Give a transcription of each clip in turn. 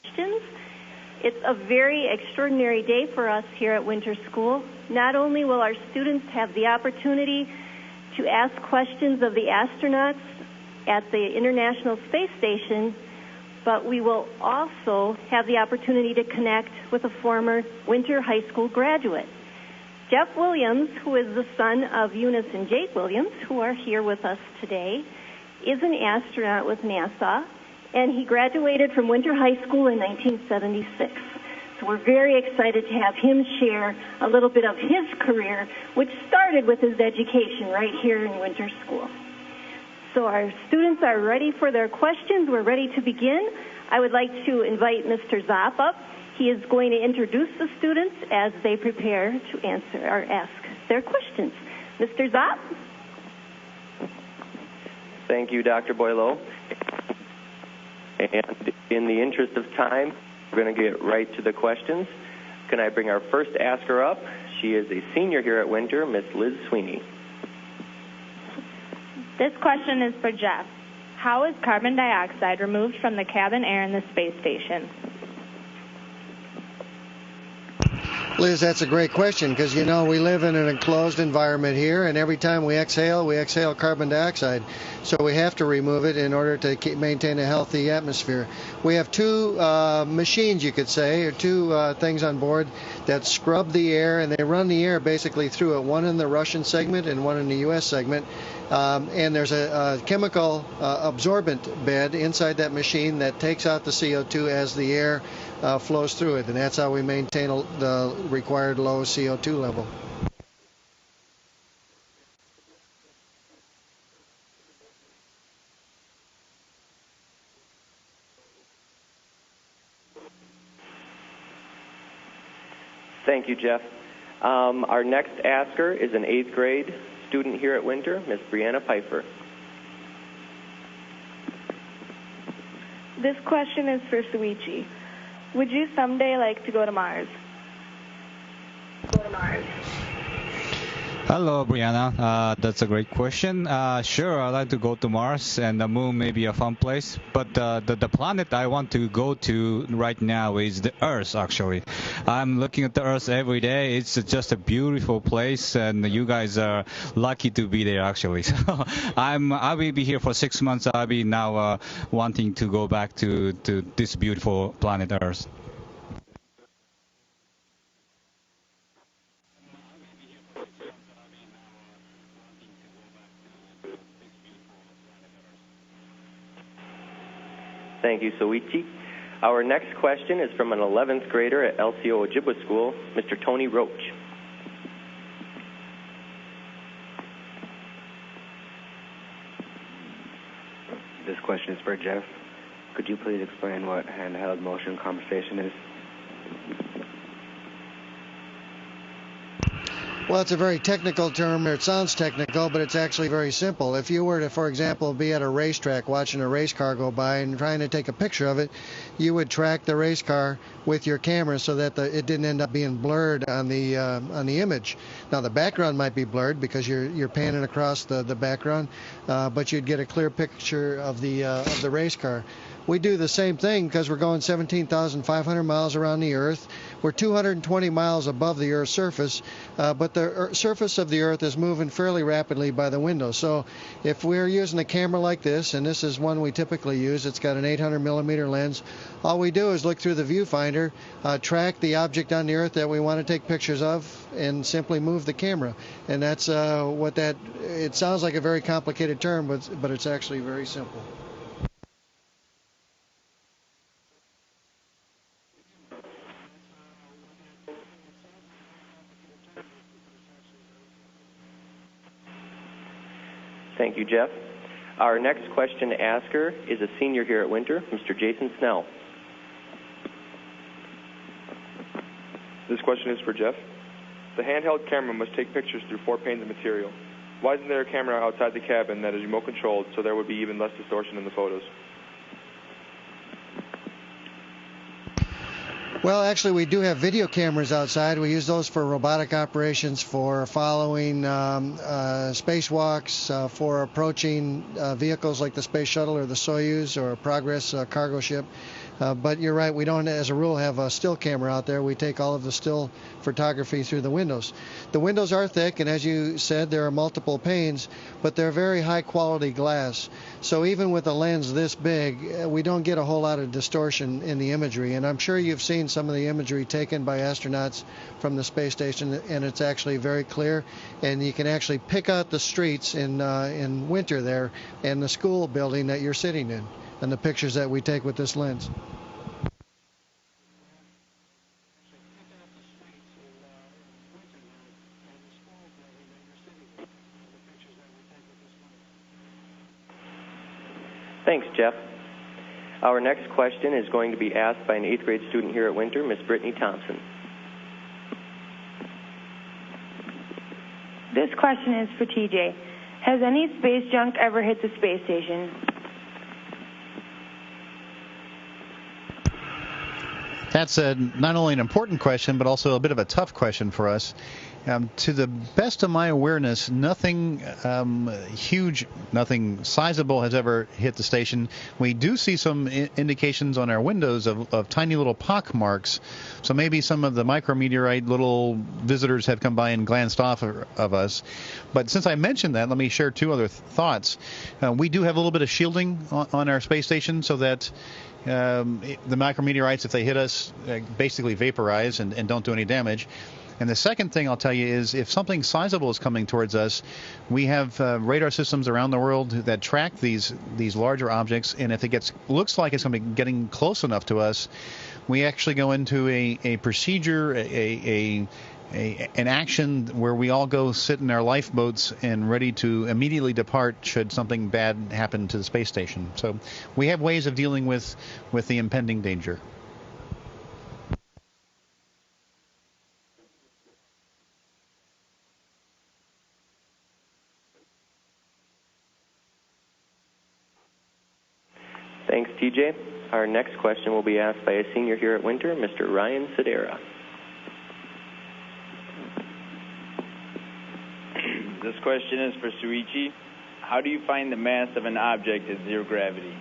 questions. It's a very extraordinary day for us here at Winter School. Not only will our students have the opportunity to ask questions of the astronauts at the International Space Station, but we will also have the opportunity to connect with a former Winter High School graduate. Jeff Williams, who is the son of Eunice and Jake Williams, who are here with us today, is an astronaut with NASA, and he graduated from Winter High School in 1976. So we're very excited to have him share a little bit of his career, which started with his education right here in Winter School. So our students are ready for their questions. We're ready to begin. I would like to invite Mr. Zopp up. He is going to introduce the students as they prepare to answer or ask their questions. Mr. Zopp? Thank you, Dr. Boileau. And in the interest of time, we're going to get right to the questions. Can I bring our first asker up? She is a senior here at Winter, Miss Liz Sweeney. This question is for Jeff. How is carbon dioxide removed from the cabin air in the space station? Liz, that's a great question because, you know, we live in an enclosed environment here, and every time we exhale carbon dioxide. So we have to remove it in order to maintain a healthy atmosphere. We have two machines, you could say, or two things on board that scrub the air, and they run the air basically through it, one in the Russian segment and one in the U.S. segment. And there's a chemical absorbent bed inside that machine that takes out the CO2 as the air flows through it, and that's how we maintain the required low CO2 level. Thank you, Jeff. Our next asker is an 8th grade student here at Winter, Miss Brianna Pfeiffer. This question is for Soichi. Would you someday like to go to Mars? Hello, Brianna. That's a great question. Sure, I'd like to go to Mars, and the moon may be a fun place. But the planet I want to go to right now is the Earth, actually. I'm looking at the Earth every day. It's just a beautiful place, and you guys are lucky to be there, actually. So I will be here for 6 months. I'll be now wanting to go back to this beautiful planet Earth. Thank you, Soichi. Our next question is from an 11th grader at LCO Ojibwe School, Mr. Tony Roach. This question is for Jeff. Could you please explain what handheld motion conversation is? Well, it's a very technical term. It sounds technical, but it's actually very simple. If you were to, for example, be at a racetrack watching a race car go by and trying to take a picture of it, you would track the race car with your camera so that it didn't end up being blurred on the image. Now, the background might be blurred because you're panning across the background, but you'd get a clear picture of the race car. We do the same thing because we're going 17,500 miles around the Earth. We're 220 miles above the Earth's surface, but the surface of the Earth is moving fairly rapidly by the window. So if we're using a camera like this, and this is one we typically use, it's got an 800 millimeter lens, all we do is look through the viewfinder, track the object on the Earth that we want to take pictures of, and simply move the camera. And that's it sounds like a very complicated term, but it's actually very simple. Thank you, Jeff. Our next question asker is a senior here at Winter, Mr. Jason Snell. This question is for Jeff. The handheld camera must take pictures through 4 panes of material. Why isn't there a camera outside the cabin that is remote controlled so there would be even less distortion in the photos? Well, actually, we do have video cameras outside. We use those for robotic operations, for following spacewalks, for approaching vehicles like the Space Shuttle or the Soyuz or a Progress cargo ship. But you're right, we don't, as a rule, have a still camera out there. We take all of the still photography through the windows. The windows are thick, and as you said, there are multiple panes, but they're very high-quality glass. So even with a lens this big, we don't get a whole lot of distortion in the imagery. And I'm sure you've seen some of the imagery taken by astronauts from the space station, and it's actually very clear. And you can actually pick out the streets in winter there and the school building that you're sitting in, and the pictures that we take with this lens. Thanks, Jeff. Our next question is going to be asked by an 8th grade student here at Winter, Miss Brittany Thompson. This question is for TJ. Has any space junk ever hit the space station? That's not only an important question, but also a bit of a tough question for us. To the best of my awareness, nothing huge, nothing sizable has ever hit the station. We do see some indications on our windows of tiny little pock marks. So maybe some of the micrometeorite little visitors have come by and glanced off of us. But since I mentioned that, let me share two other thoughts. We do have a little bit of shielding on our space station so that the micrometeorites, if they hit us, basically vaporize and don't do any damage. And the second thing I'll tell you is if something sizable is coming towards us, we have radar systems around the world that track these larger objects, and if it looks like it's going to be getting close enough to us, we actually go into a procedure, an action where we all go sit in our lifeboats and ready to immediately depart should something bad happen to the space station. So we have ways of dealing with the impending danger. Thanks, TJ. Our next question will be asked by a senior here at Winter, Mr. Ryan Sedera. This question is for Soichi. How do you find the mass of an object at zero gravity?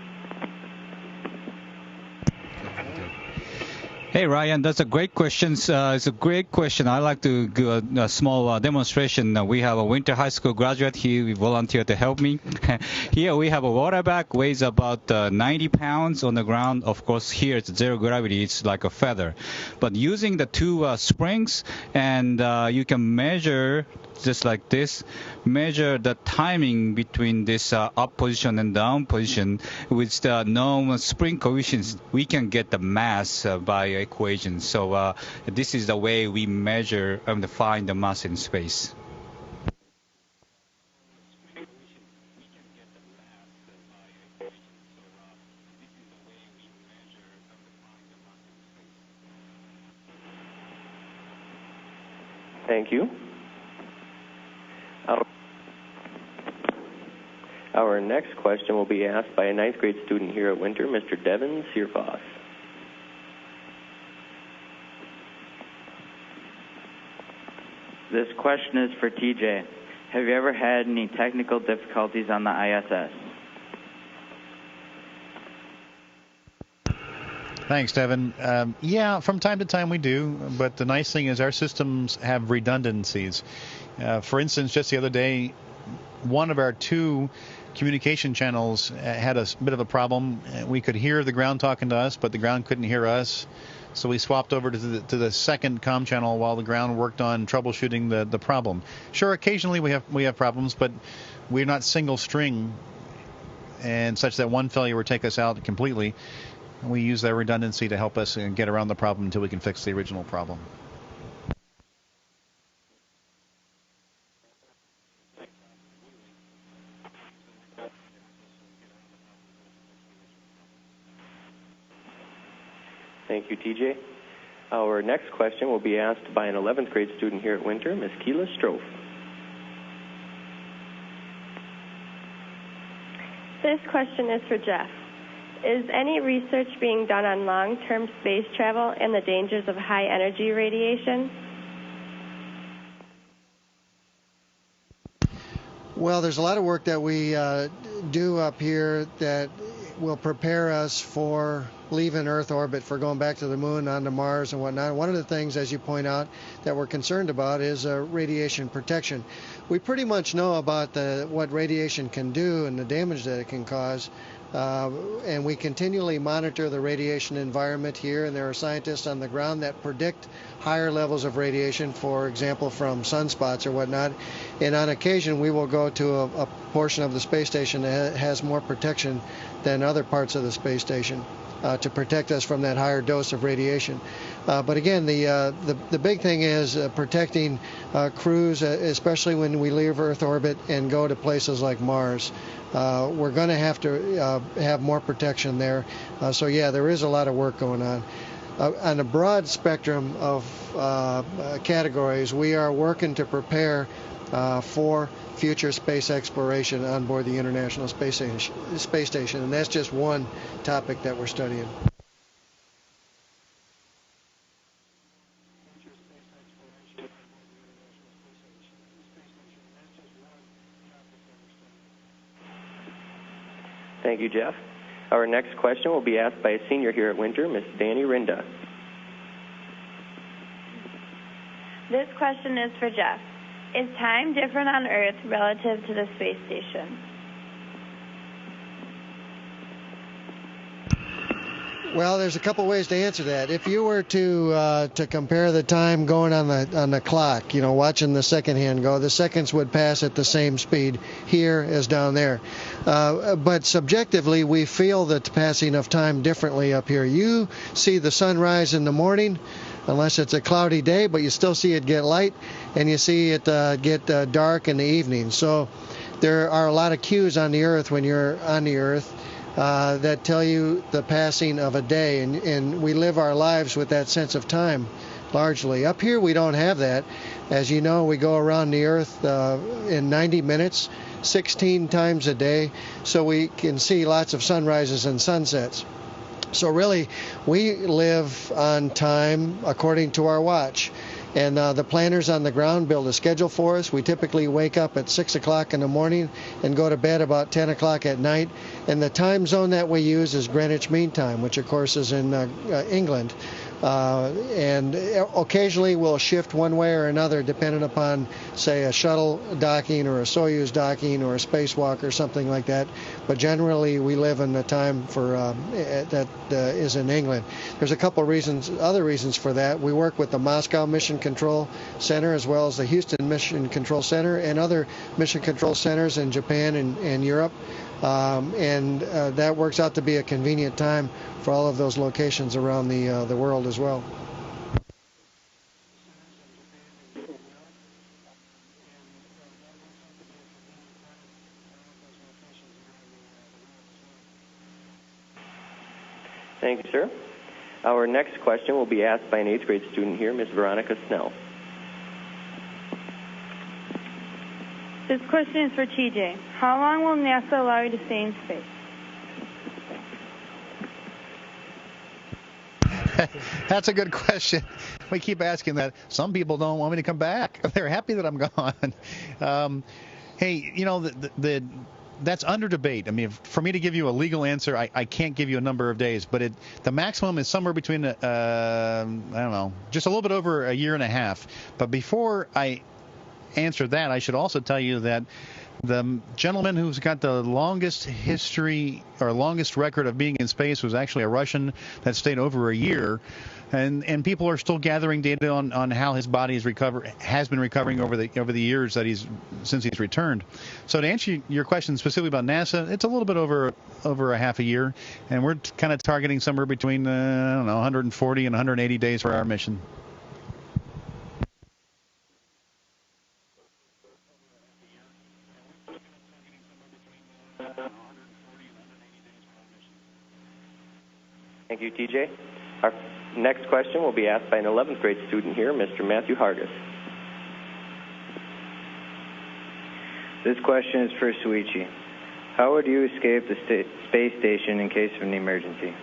Hey, Ryan, that's a great question. It's a great question. I'd like to do a small demonstration. We have a Winter High School graduate here. We volunteered to help me. Here we have a water bag, weighs about 90 pounds on the ground. Of course, here it's zero gravity. It's like a feather. But using the two springs, and you can measure just like this, measure the timing between this up position and down position with the known spring coefficients. We can get the mass by equation. So this is the way we measure and find the mass in space. Thank you. Our next question will be asked by a 9th grade student here at Winter, Mr. Devin Searfoss. This question is for TJ. Have you ever had any technical difficulties on the ISS? Thanks, Devin. Yeah, from time to time we do, but the nice thing is our systems have redundancies. For instance, just the other day, one of our two communication channels had a bit of a problem. We could hear the ground talking to us, but the ground couldn't hear us. So we swapped over to the second comm channel while the ground worked on troubleshooting the problem. Sure, occasionally we have problems, but we're not single string, and such that one failure would take us out completely. We use that redundancy to help us get around the problem until we can fix the original problem. Thank you, TJ. Our next question will be asked by an 11th grade student here at Winter, Ms. Keela Strofe. This question is for Jeff. Is any research being done on long-term space travel and the dangers of high-energy radiation? Well, there's a lot of work that we do up here that will prepare us for leaving Earth orbit, for going back to the moon, onto Mars and whatnot. One of the things, as you point out, that we're concerned about is radiation protection. We pretty much know about what radiation can do and the damage that it can cause. And we continually monitor the radiation environment here, and there are scientists on the ground that predict higher levels of radiation, for example, from sunspots or whatnot. And on occasion, we will go to a portion of the space station that has more protection than other parts of the space station to protect us from that higher dose of radiation. But again, the big thing is protecting crews, especially when we leave Earth orbit and go to places like Mars. We're going to have more protection there. So yeah, there is a lot of work going on. On a broad spectrum of categories, we are working to prepare for future space exploration on board the International Space Station, and that's just one topic that we're studying. Thank you, Jeff. Our next question will be asked by a senior here at Winter, Miss Danny Rinda. This question is for Jeff. Is time different on Earth relative to the space station? Well, there's a couple ways to answer that. If you were to compare the time going on the clock, watching the second hand go, the seconds would pass at the same speed here as down there. But subjectively, we feel the passing of time differently up here. You see the sunrise in the morning, unless it's a cloudy day, but you still see it get light, and you see it get dark in the evening. So there are a lot of cues on the Earth when you're on the Earth that tell you the passing of a day, and we live our lives with that sense of time largely. Up here we don't have that. As you know, we go around the Earth in 90 minutes, 16 times a day, so we can see lots of sunrises and sunsets. So really, we live on time according to our watch. And the planners on the ground build a schedule for us. We typically wake up at 6 o'clock in the morning and go to bed about 10 o'clock at night. And the time zone that we use is Greenwich Mean Time, which of course is in England. And occasionally we'll shift one way or another depending upon, say, a shuttle docking or a Soyuz docking or a spacewalk or something like that. But generally we live in the time for that is in England. There's a couple other reasons for that. We work with the Moscow Mission Control Center as well as the Houston Mission Control Center and other mission control centers in Japan and Europe. And that works out to be a convenient time for all of those locations around the world as well. Thank you, sir. Our next question will be asked by an 8th grade student here, Miss Veronica Snell. This question is for TJ. How long will NASA allow you to stay in space? That's a good question. We keep asking that. Some people don't want me to come back. They're happy that I'm gone. Hey, that's under debate. I mean, for me to give you a legal answer, I can't give you a number of days, but the maximum is somewhere between, I don't know, just a little bit over a year and a half. But before I answer that, I should also tell you that the gentleman who's got the longest history or longest record of being in space was actually a Russian that stayed over a year, and people are still gathering data on how his body has been recovering over the years that since he's returned. So to answer your question specifically about NASA, it's a little bit over a half a year, and we're kind of targeting somewhere between 140 and 180 days for our mission. Thank you, TJ. Our next question will be asked by an 11th grade student here, Mr. Matthew Hargis. This question is for Soichi. How would you escape the space station in case of an emergency?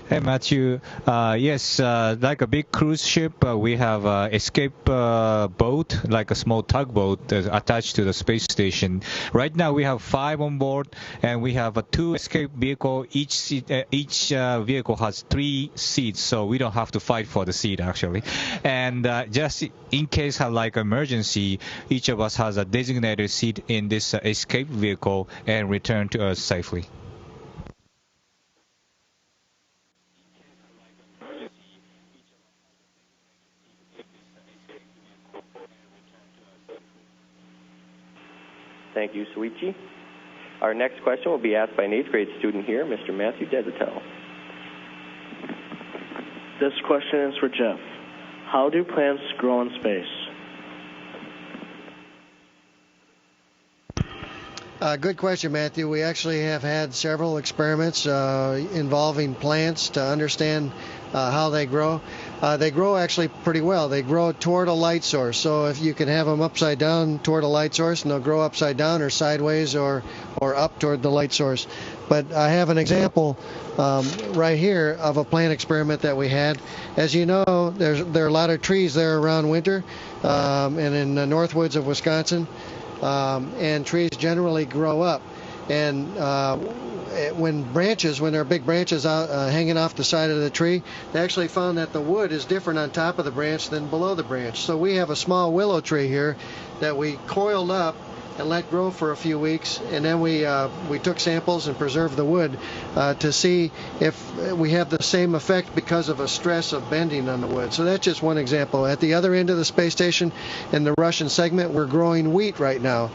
Hey, Matthew. Yes, like a big cruise ship, we have escape boat, like a small tugboat attached to the space station. Right now, we have 5 on board, and we have 2 escape vehicle. Each vehicle has 3 seats, so we don't have to fight for the seat actually. And just in case of like emergency, each of us has a designated seat in this escape vehicle and return to Earth safely. Thank you, Soichi. Our next question will be asked by an 8th grade student here, Mr. Matthew Desatel. This question is for Jeff. How do plants grow in space? Good question, Matthew. We actually have had several experiments involving plants to understand how they grow. They grow actually pretty well. They grow toward a light source. So if you can have them upside down toward a light source, and they'll grow upside down or sideways or up toward the light source. But I have an example right here of a plant experiment that we had. As you know, there are a lot of trees there around winter, and in the north woods of Wisconsin. And trees generally grow up. And when there are big branches out, hanging off the side of the tree, they actually found that the wood is different on top of the branch than below the branch. So we have a small willow tree here that we coiled up and let grow for a few weeks, and then we took samples and preserved the wood to see if we have the same effect because of a stress of bending on the wood. So that's just one example. At the other end of the space station, in the Russian segment, we're growing wheat right now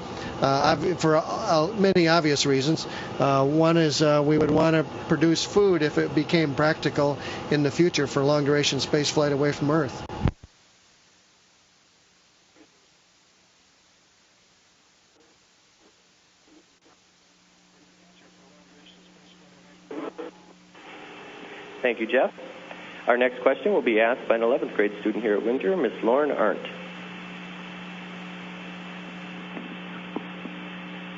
for many obvious reasons. One is we would want to produce food if it became practical in the future for long-duration space flight away from Earth. Thank you, Jeff. Our next question will be asked by an 11th grade student here at Winter, Ms. Lauren Arndt.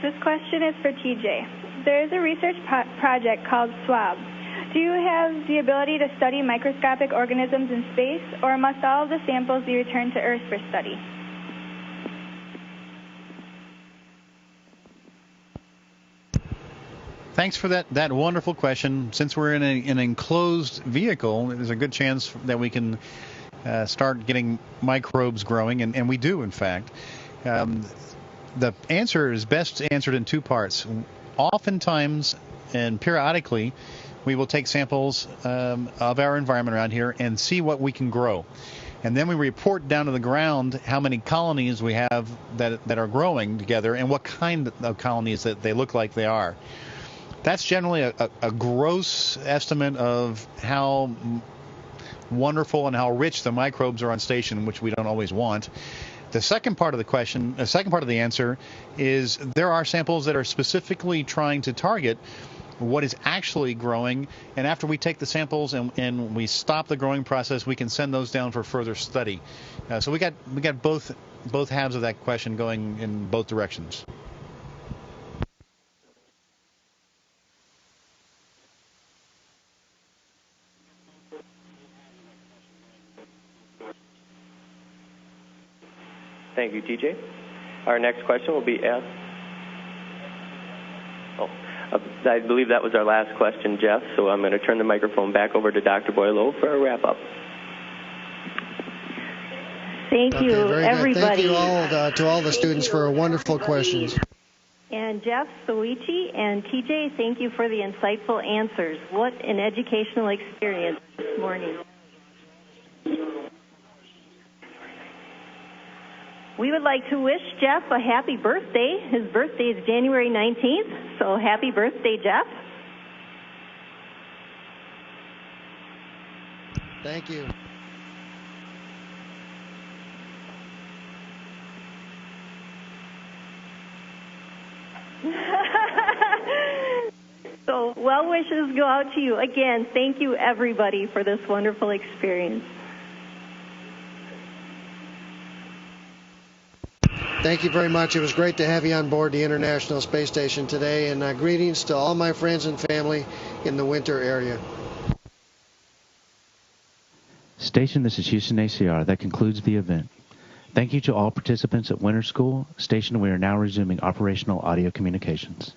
This question is for TJ. There is a research project called SWAB. Do you have the ability to study microscopic organisms in space, or must all of the samples be returned to Earth for study? Thanks for that wonderful question. Since we're in an enclosed vehicle, there's a good chance that we can start getting microbes growing, and we do, in fact. The answer is best answered in 2 parts. Oftentimes and periodically, we will take samples of our environment around here and see what we can grow. And then we report down to the ground how many colonies we have that are growing together and what kind of colonies that they look like they are. That's generally a gross estimate of how wonderful and how rich the microbes are on station, which we don't always want. The second part of the answer is there are samples that are specifically trying to target what is actually growing, and after we take the samples and we stop the growing process, we can send those down for further study. So we got both halves of that question going in both directions. Thank you, TJ. Our next question will be asked. I believe that was our last question, Jeff, so I'm going to turn the microphone back over to Dr. Boileau for a wrap-up. Thank you, everybody. Thank you all to all the students for wonderful questions. And Jeff, Soichi, and TJ, thank you for the insightful answers. What an educational experience this morning. We would like to wish Jeff a happy birthday. His birthday is January 19th, so happy birthday, Jeff. Thank you. So well wishes go out to you. Again, thank you, everybody, for this wonderful experience. Thank you very much. It was great to have you on board the International Space Station today, and greetings to all my friends and family in the Winter area. Station, this is Houston ACR. That concludes the event. Thank you to all participants at Winter School. Station, we are now resuming operational audio communications.